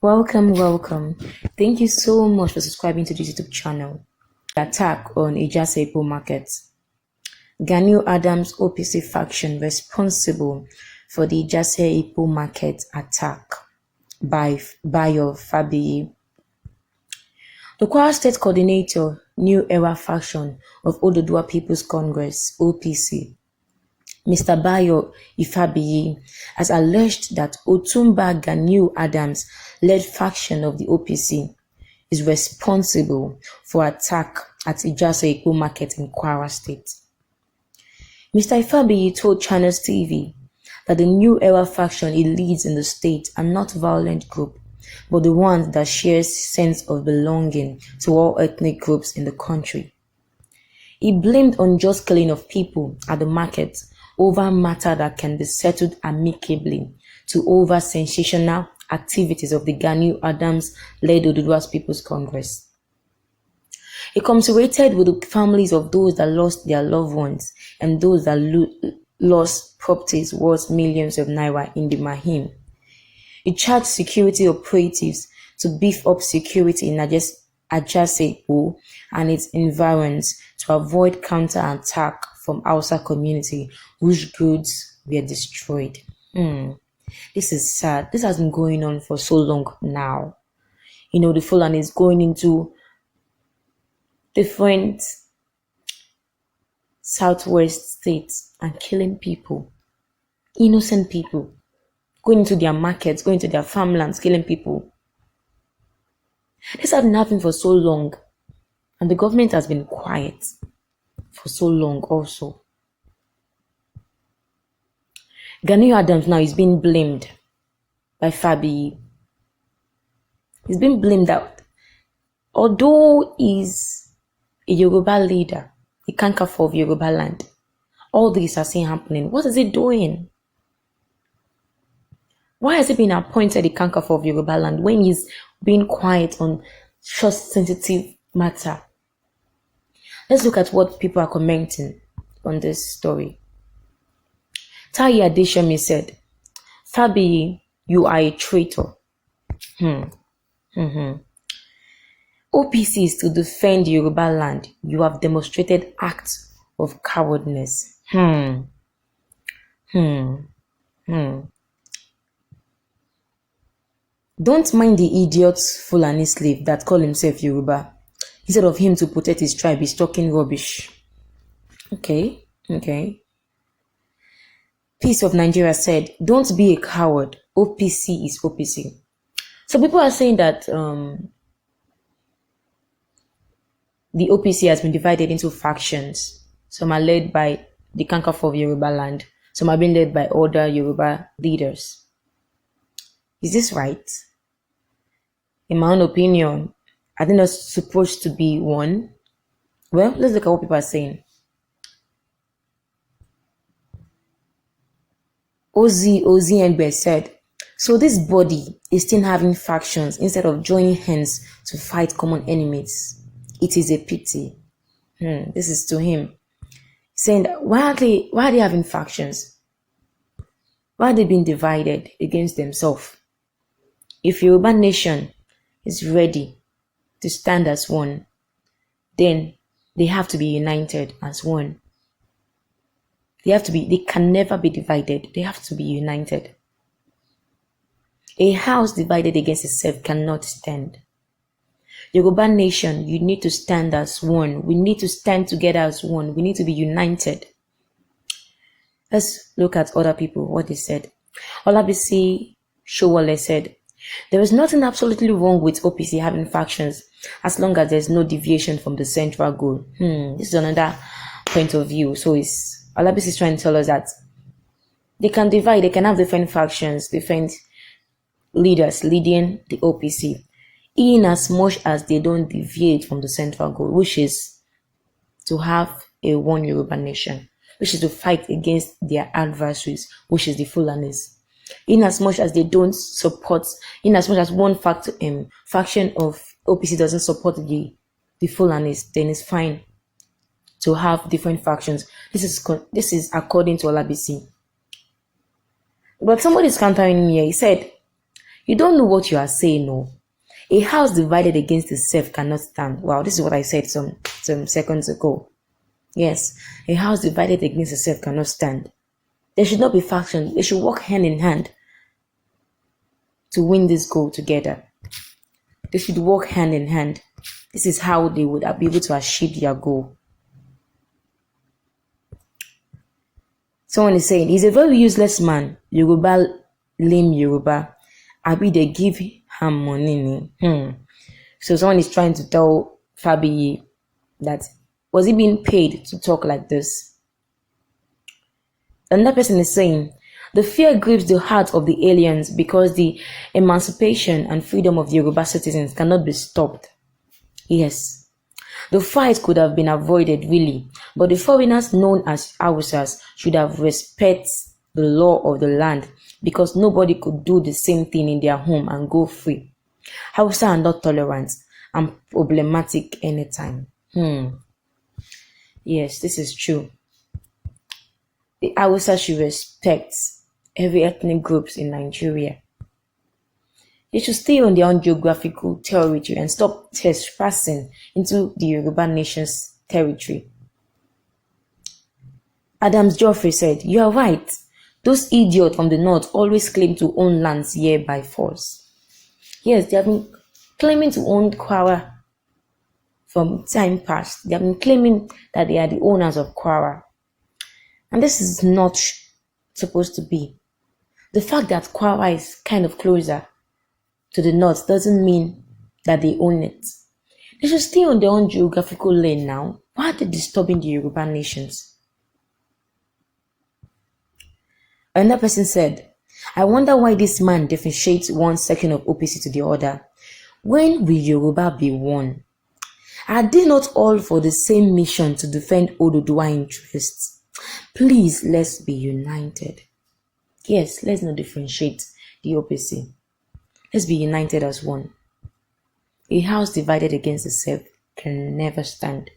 Welcome. Thank you so much for subscribing to this YouTube channel. Attack on Ajase market. Gani Adams OPC faction responsible for the Ajase market attack by Bayo Fabiyi. The Kwara State Coordinator, New Era faction of Oduduwa People's Congress (OPC), Mr. Bayo Fabiyi, has alleged that Otumba Gani Adams led faction of the OPC is responsible for attack at Ajase market in Kwara State. Mr. Fabiyi told Channels TV that the New Era faction he leads in the state are not violent group, but the ones that shares sense of belonging to all ethnic groups in the country. He blamed unjust killing of people at the market over a matter that can be settled amicably to over sensational activities of the Gani Adams-led Oduduwa People's Congress. He commiserated with the families of those that lost their loved ones and those that lost properties worth millions of naira in the Mahim. He charged security operatives to beef up security in Ajase and its environs to avoid counter-attack from Hausa community whose goods were destroyed. This is sad. This has been going on for so long now. The Fulani is going into different southwest states and killing people, innocent people, going into their markets, going to their farmlands, killing people. This has been happening for so long, and the government has been quiet for so long also. Gani Adams now is being blamed by Fabiyi. He's been blamed that although he's a Yoruba leader, the Kankafor of Yoruba land, all this are seen happening. What is he doing? Why has he been appointed the Kankafor of Yoruba land when he's being quiet on such sensitive matter? Let's look at what people are commenting on this story. Tayi Adeshemi said, Fabiyi, you are a traitor. OPC is to defend Yoruba land. You have demonstrated acts of cowardness. Don't mind the idiot Fulani slave that call himself Yoruba. Instead of him to protect his tribe, he's talking rubbish. Okay. Peace of Nigeria said, don't be a coward. OPC is OPC. So people are saying that the OPC has been divided into factions. Some are led by the Kankafor of Yoruba land. Some are being led by other Yoruba leaders. Is this right? In my own opinion, I think that's supposed to be one. Well, let's look at what people are saying. Ozi said, so this body is still having factions instead of joining hands to fight common enemies. It is a pity. This is to him. Saying that why are they having factions? Why are they being divided against themselves? If Yoruba nation is ready to stand as one, then they have to be united as one. They can never be divided. They have to be united. A house divided against itself cannot stand. Yoruba nation, you need to stand as one. We need to stand together as one. We need to be united. Let's look at other people, what they said. Olabisi Showale said, there is nothing absolutely wrong with OPC having factions as long as there's no deviation from the central goal. This is another point of view. So Olabisi is trying to tell us that they can divide, they can have different factions, different leaders leading the OPC, in as much as they don't deviate from the central goal, which is to have a one Yoruba nation, which is to fight against their adversaries, which is the Fulanis. In as much as they don't support, in as much as one faction of OPC doesn't support the Fulanis, then it's fine to have different factions. This is according to Olabisi. But somebody is countering me here. He said, You don't know what you are saying, no. A house divided against itself cannot stand. Wow, this is what I said some seconds ago. Yes, a house divided against itself cannot stand. There should not be factions. They should work hand in hand to win this goal together. They should work hand in hand. This is how they would be able to achieve their goal. Someone is saying, he's a very useless man. Yoruba, lame Yoruba. Abi, they give him money. So someone is trying to tell Fabiyi that, was he being paid to talk like this? Another person is saying, the fear grips the heart of the aliens because the emancipation and freedom of the Yoruba citizens cannot be stopped. Yes, the fight could have been avoided really, but the foreigners known as Hausas should have respected the law of the land because nobody could do the same thing in their home and go free. Hausa are not tolerant and problematic anytime. Yes, this is true. The Hausa should respect every ethnic groups in Nigeria. They should stay on their own geographical territory and stop trespassing into the Yoruba nation's territory. Adams Geoffrey said, you are right. Those idiots from the north always claim to own lands here by force. Yes, they have been claiming to own Kwara from time past. They have been claiming that they are the owners of Kwara. And this is not supposed to be. The fact that Kwara is kind of closer to the north doesn't mean that they own it. They should stay on their own geographical lane now. Why are they disturbing the Yoruba nations? Another person said, I wonder why this man differentiates one section of OPC to the other. When will Yoruba be one? Are they not all for the same mission to defend Oduduwa interests? Please, let's be united. Yes, let's not differentiate the OPC. Let's be united as one. A house divided against itself can never stand.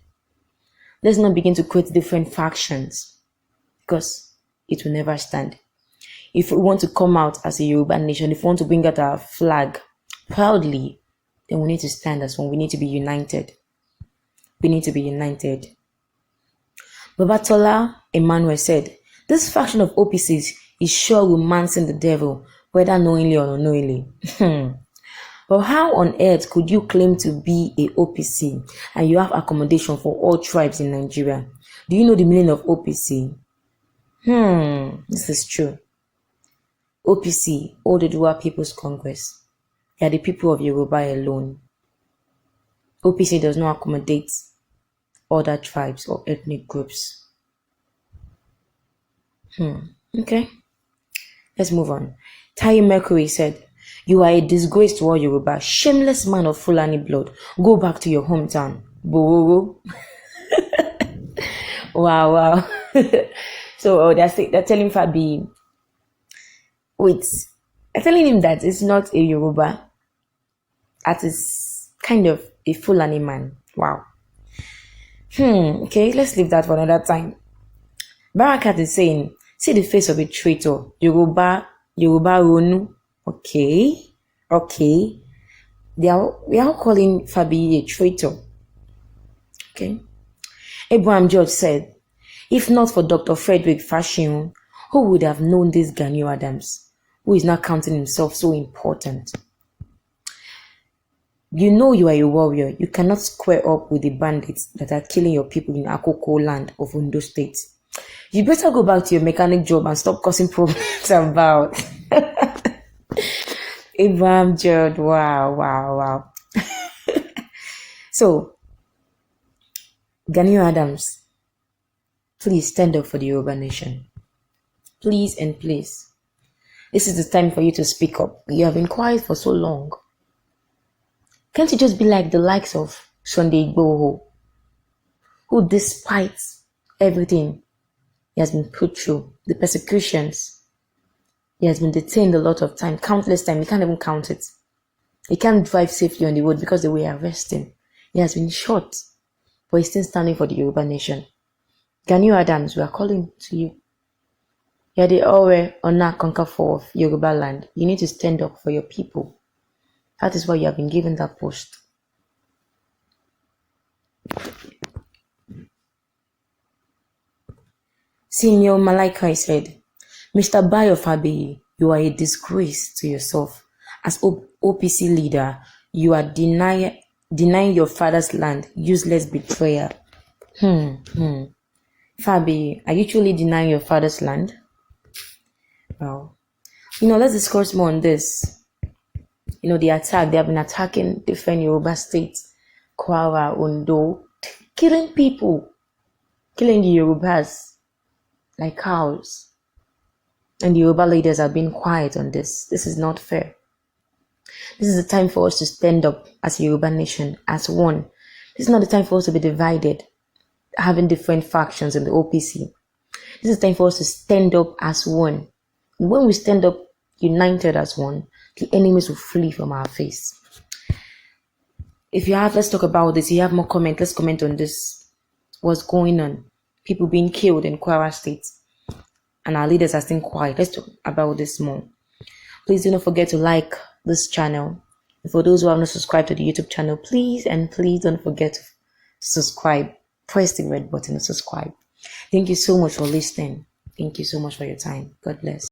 Let's not begin to create different factions because it will never stand. If we want to come out as a Yoruba nation, if we want to bring out our flag proudly, then we need to stand as one. We need to be united. We need to be united. Babatola Emmanuel said, this faction of OPCs is sure romancing the devil, whether knowingly or unknowingly. But how on earth could you claim to be a OPC and you have accommodation for all tribes in Nigeria? Do you know the meaning of OPC? This is true. OPC, Oduduwa People's Congress. They are the people of Yoruba alone. OPC does not accommodate other tribes or ethnic groups. Okay. Let's move on. Tai Mercury said, you are a disgrace to all Yoruba, shameless man of Fulani blood. Go back to your hometown. Bororo. Wow. So they're telling Fabiyi, they're telling him that it's not a Yoruba, that is kind of a Fulani man. Wow. Okay, let's leave that for another time. Barakat is saying, see the face of a traitor. Yoruba Ronu. Okay. We are all calling Fabiyi a traitor. Okay. Abraham George said, if not for Dr. Frederick Façtîøn, who would have known this Gani Adams, who is now counting himself so important? You know you are a warrior. You cannot square up with the bandits that are killing your people in Akoko land of Ondo State. You better go back to your mechanic job and stop causing problems about. Abraham George, wow. So, Gani Adams, please stand up for the Yoruba nation. Please and please. This is the time for you to speak up. You have been quiet for so long. Can't you just be like the likes of Sunday Igboho, who despite everything he has been put through, the persecutions, he has been detained a lot of time, countless times, he can't even count it. He can't drive safely on the road because they were arresting. He has been shot, but he's still standing for the Yoruba nation. Gani Adams, we are calling to you. You're the Owe or not conquer for of Yoruba land. You need to stand up for your people. That is why you have been given that post. Senior Malaika said, Mr. Bayo Fabiyi, you are a disgrace to yourself. As OPC leader, you are denying your father's land, useless betrayer. Fabiyi, are you truly denying your father's land? Well, let's discuss more on this. The attack, they have been attacking different Yoruba states, Kwara, Ondo, killing people, killing the Yorubas like cows. And the Yoruba leaders have been quiet on this. This is not fair. This is the time for us to stand up as a Yoruba nation, as one. This is not the time for us to be divided, having different factions in the OPC. This is the time for us to stand up as one. And when we stand up united as one, the enemies will flee from our face. Let's talk about this. If you have more comment, let's comment on this. What's going on? People being killed in Kwara State. And our leaders are staying quiet. Let's talk about this more. Please do not forget to like this channel. And for those who have not subscribed to the YouTube channel, please don't forget to subscribe. Press the red button to subscribe. Thank you so much for listening. Thank you so much for your time. God bless.